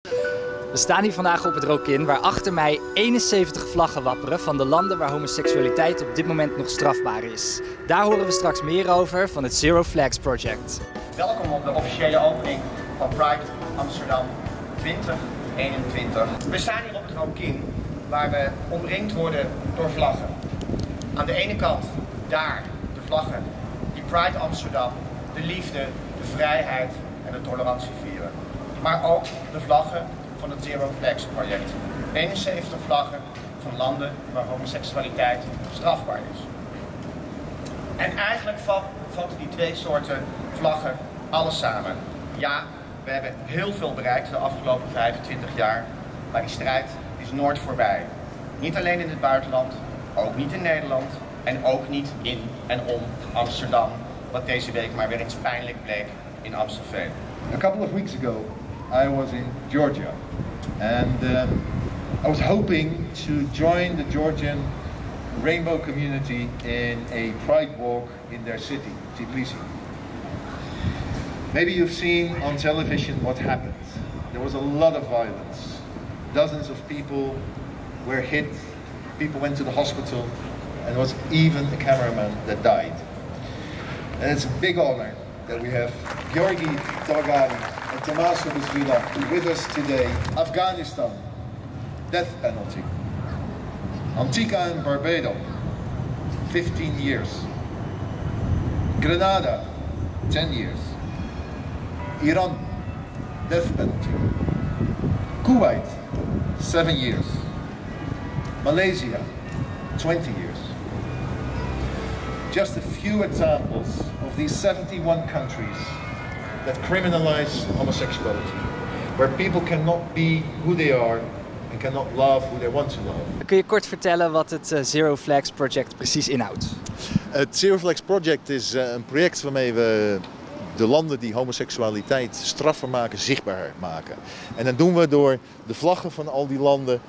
We staan hier vandaag op het Rokin, waar achter mij 71 vlaggen wapperen van de landen waar homoseksualiteit op dit moment nog strafbaar is. Daar horen we straks meer over van het Zero Flags Project. Welkom op de officiële opening van Pride Amsterdam 2021. We staan hier op het Rokin, waar we omringd worden door vlaggen. Aan de ene kant daar de vlaggen die Pride Amsterdam, de liefde, de vrijheid en de tolerantie vieren. Maar ook de vlaggen van het Zero Flags project. 71 vlaggen van landen waar homoseksualiteit strafbaar is. En eigenlijk vatten die twee soorten vlaggen alles samen. Ja, we hebben heel veel bereikt de afgelopen 25 jaar, maar die strijd is nooit voorbij. Niet alleen in het buitenland, ook niet in Nederland en ook niet in en om Amsterdam, wat deze week maar weer eens pijnlijk bleek in Amstelveen. A couple of weeks ago, I was in Georgia, and I was hoping to join the Georgian rainbow community in a pride walk in their city, Tbilisi. Maybe you've seen on television what happened. There was a lot of violence. Dozens of people were hit, people went to the hospital, and there was even a cameraman that died. And it's a big honor that we have Georgi Tavagari and Tommaso Busvila with us today. Afghanistan, death penalty. Antigua and Barbados, 15 years. Grenada, 10 years. Iran, death penalty. Kuwait, 7 years. Malaysia, 20 years. Just a few examples of these 71 countries that criminalize homosexuality, where people cannot be who they are and cannot love who they want to love. Kun je kort vertellen wat het Zero Flags Project precies inhoudt? Het Zero Flags Project is een project waarmee we de landen die homoseksualiteit strafbaar maken, zichtbaar maken. En dat doen we door de vlaggen van al die landen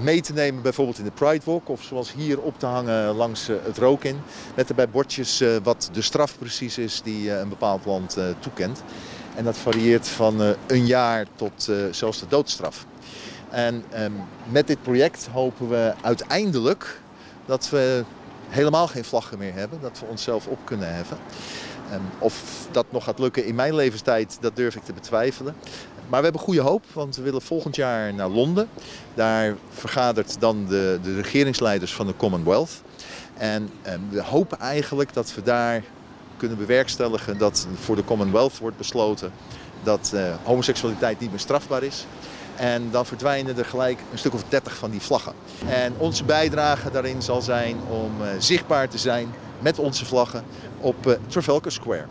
mee te nemen, bijvoorbeeld in de Pride Walk, of zoals hier op te hangen langs het Rokin, met erbij bordjes wat de straf precies is die een bepaald land toekent. En dat varieert van een jaar tot zelfs de doodstraf. En met dit project hopen we uiteindelijk dat we helemaal geen vlaggen meer hebben, dat we onszelf op kunnen heffen. Of dat nog gaat lukken in mijn levenstijd, dat durf ik te betwijfelen. Maar we hebben goede hoop, want we willen volgend jaar naar Londen. Daar vergadert dan de regeringsleiders van de Commonwealth. En we hopen eigenlijk dat we daar kunnen bewerkstelligen dat voor de Commonwealth wordt besloten dat homoseksualiteit niet meer strafbaar is. En dan verdwijnen er gelijk een stuk of 30 van die vlaggen. En onze bijdrage daarin zal zijn om zichtbaar te zijn met onze vlaggen op Trafalgar Square.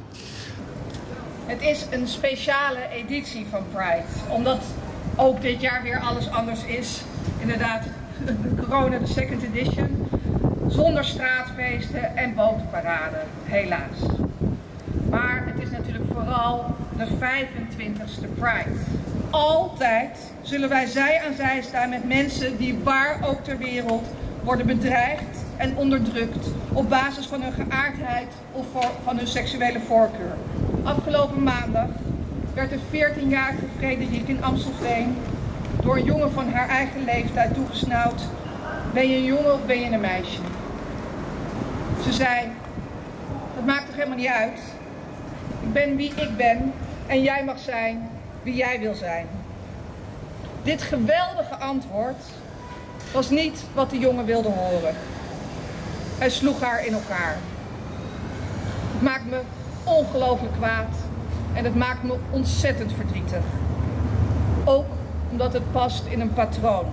Het is een speciale editie van Pride, omdat ook dit jaar weer alles anders is. Inderdaad, de corona, de second edition, zonder straatfeesten en botenparade, helaas. Maar het is natuurlijk vooral de 25e Pride. Altijd zullen wij zij aan zij staan met mensen die waar ook ter wereld worden bedreigd en onderdrukt op basis van hun geaardheid of van hun seksuele voorkeur. Afgelopen maandag werd een 14-jarige Frederik in Amstelveen door een jongen van haar eigen leeftijd toegesnauwd: ben je een jongen of ben je een meisje? Ze zei: dat maakt toch helemaal niet uit? Ik ben wie ik ben en jij mag zijn wie jij wil zijn. Dit geweldige antwoord was niet wat de jongen wilde horen. Hij sloeg haar in elkaar. Het maakt me ongelooflijk kwaad en het maakt me ontzettend verdrietig. Ook omdat het past in een patroon.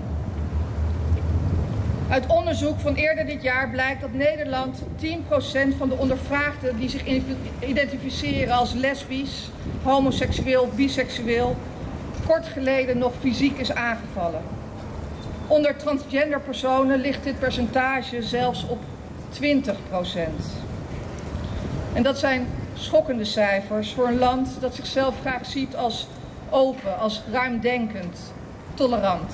Uit onderzoek van eerder dit jaar blijkt dat Nederland 10% van de ondervraagden die zich identificeren als lesbisch, homoseksueel of biseksueel kort geleden nog fysiek is aangevallen. Onder transgender personen ligt dit percentage zelfs op 20%. En dat zijn schokkende cijfers voor een land dat zichzelf graag ziet als open, als ruimdenkend, tolerant.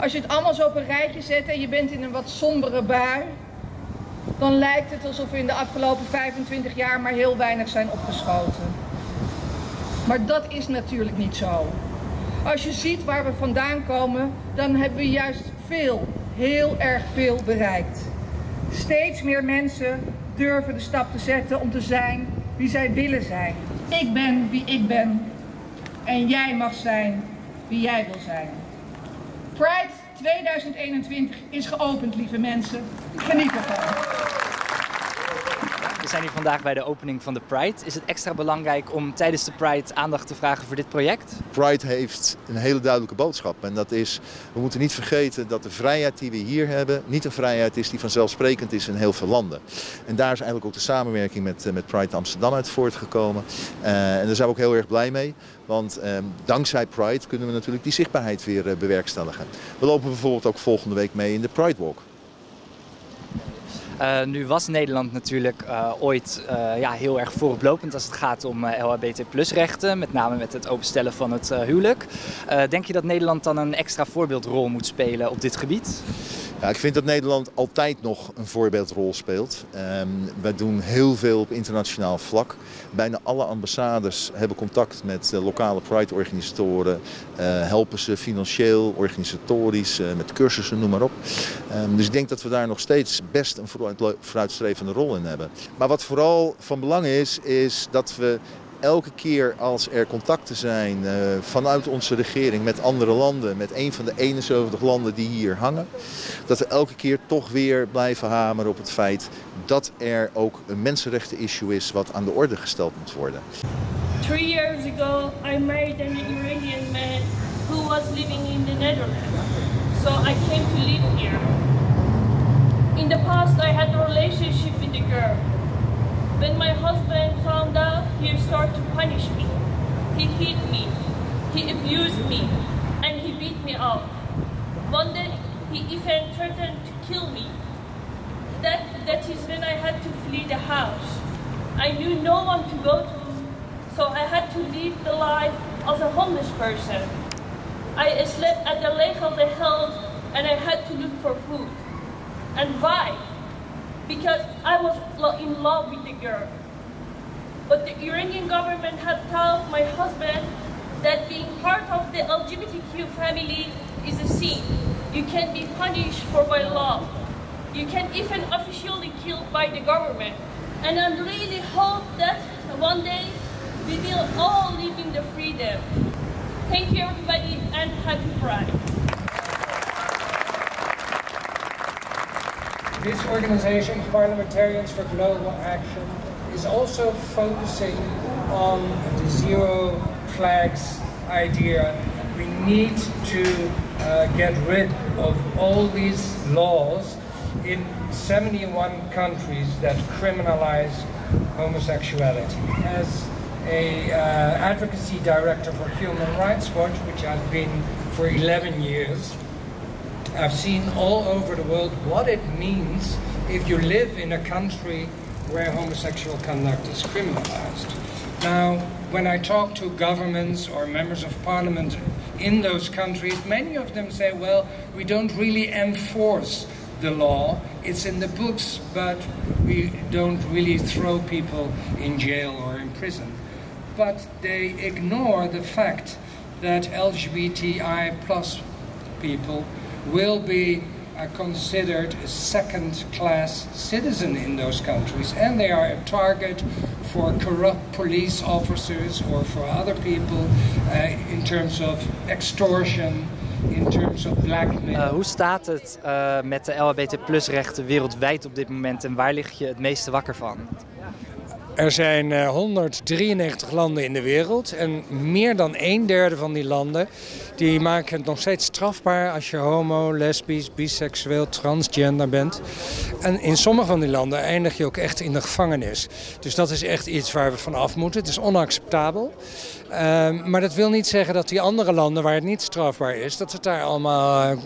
Als je het allemaal zo op een rijtje zet en je bent in een wat sombere bui, dan lijkt het alsof we in de afgelopen 25 jaar maar heel weinig zijn opgeschoten. Maar dat is natuurlijk niet zo. Als je ziet waar we vandaan komen, dan hebben we juist heel erg veel bereikt. Steeds meer mensen durven de stap te zetten om te zijn wie zij willen zijn. Ik ben wie ik ben en jij mag zijn wie jij wil zijn. Pride 2021 is geopend, lieve mensen. Geniet ervan. We zijn hier vandaag bij de opening van de Pride. Is het extra belangrijk om tijdens de Pride aandacht te vragen voor dit project? Pride heeft een hele duidelijke boodschap. En dat is, we moeten niet vergeten dat de vrijheid die we hier hebben niet een vrijheid is die vanzelfsprekend is in heel veel landen. En daar is eigenlijk ook de samenwerking met Pride Amsterdam uit voortgekomen. En daar zijn we ook heel erg blij mee. Want dankzij Pride kunnen we natuurlijk die zichtbaarheid weer bewerkstelligen. We lopen bijvoorbeeld ook volgende week mee in de Pride Walk. Nu was Nederland natuurlijk ooit heel erg vooroplopend als het gaat om LHBT+-rechten, met name met het openstellen van het huwelijk. Denk je dat Nederland dan een extra voorbeeldrol moet spelen op dit gebied? Ja, ik vind dat Nederland altijd nog een voorbeeldrol speelt. Wij doen heel veel op internationaal vlak. Bijna alle ambassades hebben contact met lokale Pride-organisatoren. Helpen ze financieel, organisatorisch, met cursussen, noem maar op. Dus ik denk dat we daar nog steeds best een vooruitstrevende rol in hebben. Maar wat vooral van belang is dat we elke keer als er contacten zijn vanuit onze regering met andere landen, met een van de 71 landen die hier hangen, dat we elke keer toch weer blijven hameren op het feit dat er ook een mensenrechten-issue is wat aan de orde gesteld moet worden. 3 years ago, I married an Iranian man who was living in the Netherlands. So I came to live here. In the past, I had a relationship with the girl. When my husband found out, he started to punish me. He hit me, he abused me, and he beat me up. One day, he even threatened to kill me. That is when I had to flee the house. I knew no one to go to, so I had to live the life as a homeless person. I slept at the lake of the hills, and I had to look for food. And why? Because I was in love with the girl. But the Iranian government had told my husband that being part of the LGBTQ family is a sin. You can be punished for by law. You can even officially killed by the government. And I really hope that one day we will all live in the freedom. Thank you everybody and happy Pride. This organization, Parliamentarians for Global Action, is also focusing on the zero flags idea. We need to get rid of all these laws in 71 countries that criminalize homosexuality. As an advocacy director for Human Rights Watch, which I've been for 11 years, I've seen all over the world what it means if you live in a country where homosexual conduct is criminalized. Now, when I talk to governments or members of parliament in those countries, many of them say, well, we don't really enforce the law. It's in the books, but we don't really throw people in jail or in prison. But they ignore the fact that LGBTI plus people will be considered a second-class citizen in those countries, and they are a target for corrupt police officers or for other people in terms of extortion, in terms of blackmail. Hoe staat het met de LHBT+-rechten wereldwijd op dit moment en waar lig je het meeste wakker van? Er zijn 193 landen in de wereld en meer dan 1/3 van die landen die maken het nog steeds strafbaar als je homo, lesbisch, biseksueel, transgender bent. En in sommige van die landen eindig je ook echt in de gevangenis. Dus dat is echt iets waar we van af moeten. Het is onacceptabel. Maar dat wil niet zeggen dat die andere landen waar het niet strafbaar is, dat het daar allemaal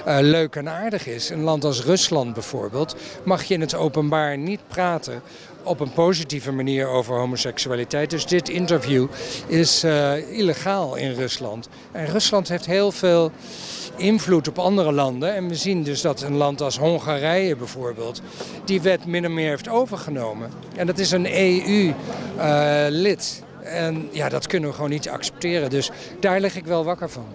leuk en aardig is. Een land als Rusland bijvoorbeeld mag je in het openbaar niet praten op een positieve manier over homoseksualiteit. Dus dit interview is illegaal in Rusland. En Rusland heeft heel veel invloed op andere landen. En we zien dus dat een land als Hongarije bijvoorbeeld die wet min of meer heeft overgenomen. En dat is een EU-lid. En ja, dat kunnen we gewoon niet accepteren. Dus daar lig ik wel wakker van.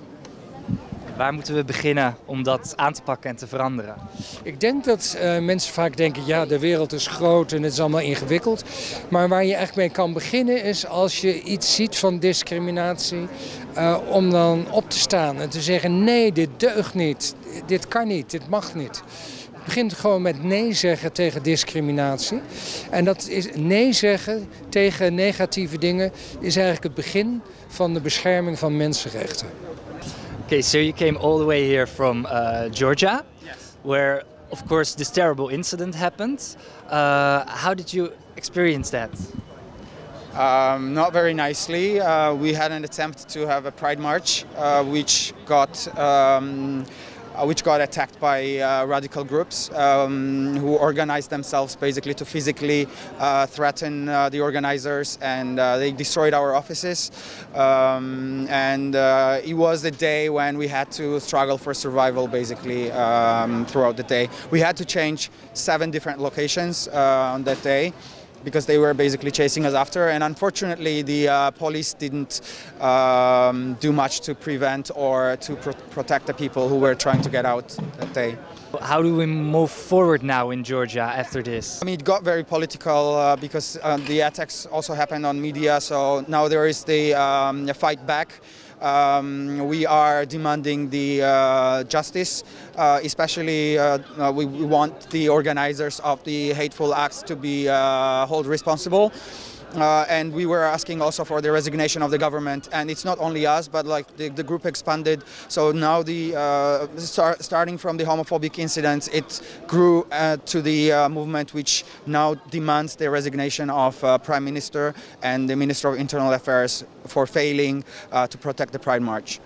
Waar moeten we beginnen om dat aan te pakken en te veranderen? Ik denk dat mensen vaak denken, ja, de wereld is groot en het is allemaal ingewikkeld. Maar waar je echt mee kan beginnen is als je iets ziet van discriminatie, om dan op te staan en te zeggen, nee, dit deugt niet, dit kan niet, dit mag niet. Het begint gewoon met nee zeggen tegen discriminatie. En dat is nee zeggen tegen negatieve dingen is eigenlijk het begin van de bescherming van mensenrechten. Okay, so you came all the way here from Georgia, yes, where of course this terrible incident happened. How did you experience that? Not very nicely. We had an attempt to have a pride march, which got attacked by radical groups who organized themselves basically to physically threaten the organizers, and they destroyed our offices. It was the day when we had to struggle for survival basically throughout the day. We had to change 7 different locations on that day, because they were basically chasing us after, and unfortunately the police didn't do much to prevent or to protect the people who were trying to get out that day. How do we move forward now in Georgia after this? I mean, it got very political because the attacks also happened on media, so now there is the fight back. We are demanding the justice, especially we want the organizers of the hateful acts to be held responsible. And we were asking also for the resignation of the government, and it's not only us, but like the group expanded. So now starting from the homophobic incidents, it grew to the movement which now demands the resignation of Prime Minister and the Minister of Internal Affairs for failing to protect the Pride March.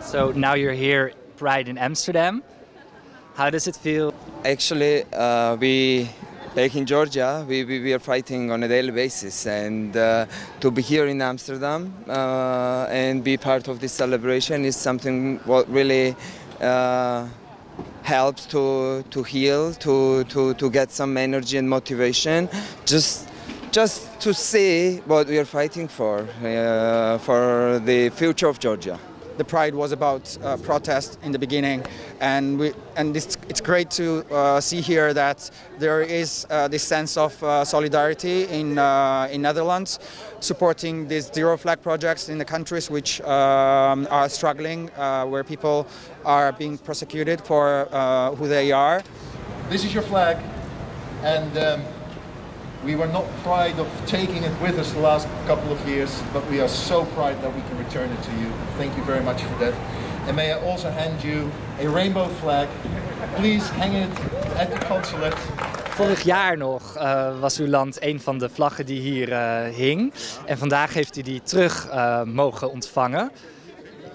So now you're here, Pride in Amsterdam. How does it feel? Actually, back in Georgia, we are fighting on a daily basis, and to be here in Amsterdam and be part of this celebration is something what really helps to heal, to get some energy and motivation, just to see what we are fighting for the future of Georgia. The Pride was about protest in the beginning, and it's great to see here that there is this sense of solidarity in Netherlands, supporting these zero flag projects in the countries which are struggling, where people are being prosecuted for who they are. This is your flag, and we were not proud of taking it with us the last couple of years, but we are so proud that we can return it to you. Thank you very much for that. And may I also hand you a rainbow flag. Please hang it at the consulate. Vorig jaar nog was uw land een van de vlaggen die hier hing. En vandaag heeft u die terug mogen ontvangen.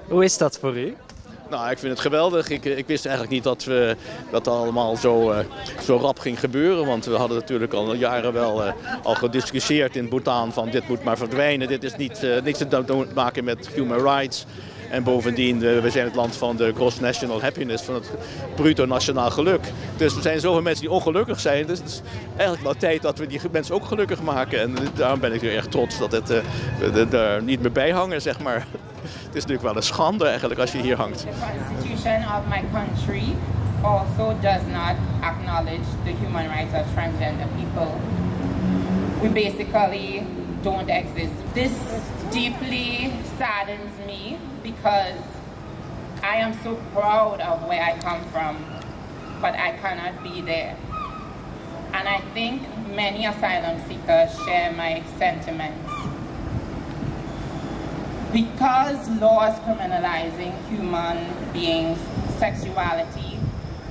Hoe is dat voor u? Nou, ik vind het geweldig. Ik wist eigenlijk niet dat dat allemaal zo rap ging gebeuren. Want we hadden natuurlijk al jaren wel al gediscussieerd in Bhutan van dit moet maar verdwijnen. Dit is niks te maken met human rights. En bovendien, we zijn het land van de gross national happiness, van het bruto nationaal geluk. Dus er zijn zoveel mensen die ongelukkig zijn. Dus het is eigenlijk wel tijd dat we die mensen ook gelukkig maken. En daarom ben ik er erg trots dat het er niet meer bij hangen, zeg maar. Het is natuurlijk wel een schande eigenlijk als je hier hangt. The constitution of my country also does not acknowledge the human rights of transgender people. We basically don't exist. This deeply saddens me because I am so proud of where I come from, but I cannot be there. And I think many asylum seekers share my sentiments. Because laws criminalizing human beings' sexuality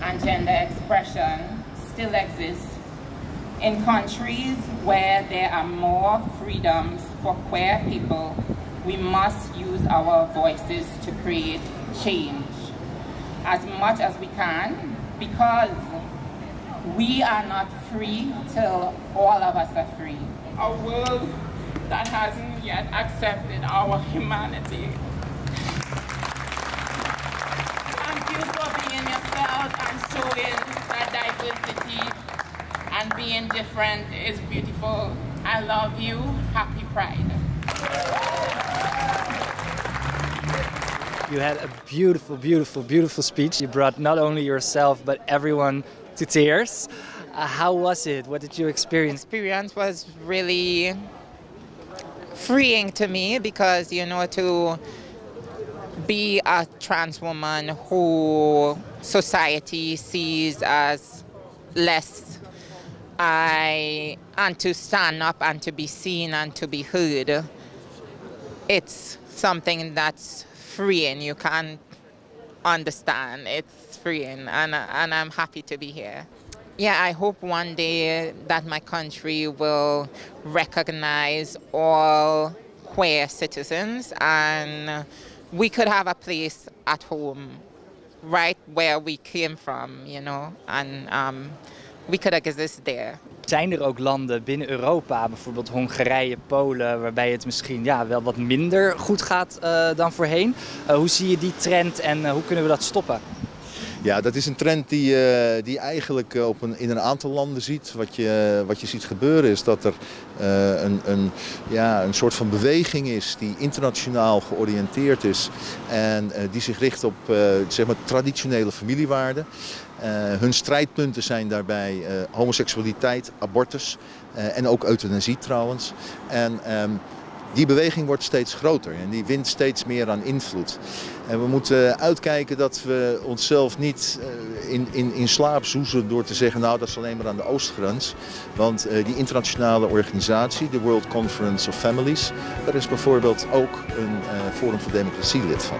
and gender expression still exist in countries where there are more freedoms for queer people, we must use our voices to create change as much as we can, because we are not free till all of us are free. A world that hasn't yet accepted our humanity. Thank you for being yourself and showing that diversity and being different is beautiful. I love you. Happy Pride. You had a beautiful, beautiful, beautiful speech. You brought not only yourself, but everyone to tears. How was it? What did you experience? The experience was really freeing to me because, you know, to be a trans woman who society sees as less, and to stand up and to be seen and to be heard, it's something that's freeing. You can't understand. It's freeing, and I'm happy to be here. Yeah, I hope one day that my country will recognize all queer citizens, and we could have a place at home, right where we came from, you know, and we could exist there. Zijn er ook landen binnen Europa, bijvoorbeeld Hongarije, Polen, waarbij het misschien wel wat minder goed gaat dan voorheen? Hoe zie je die trend en hoe kunnen we dat stoppen? Ja, dat is een trend die eigenlijk in een aantal landen ziet. Wat je ziet gebeuren is dat er een soort van beweging is die internationaal georiënteerd is en die zich richt op zeg maar traditionele familiewaarden. Hun strijdpunten zijn daarbij homoseksualiteit, abortus en ook euthanasie trouwens. En die beweging wordt steeds groter en die wint steeds meer aan invloed. En we moeten uitkijken dat we onszelf niet in slaap zoezen door te zeggen, nou dat is alleen maar aan de oostgrens. Want die internationale organisatie, de World Conference of Families, daar is bijvoorbeeld ook een Forum voor Democratie lid van.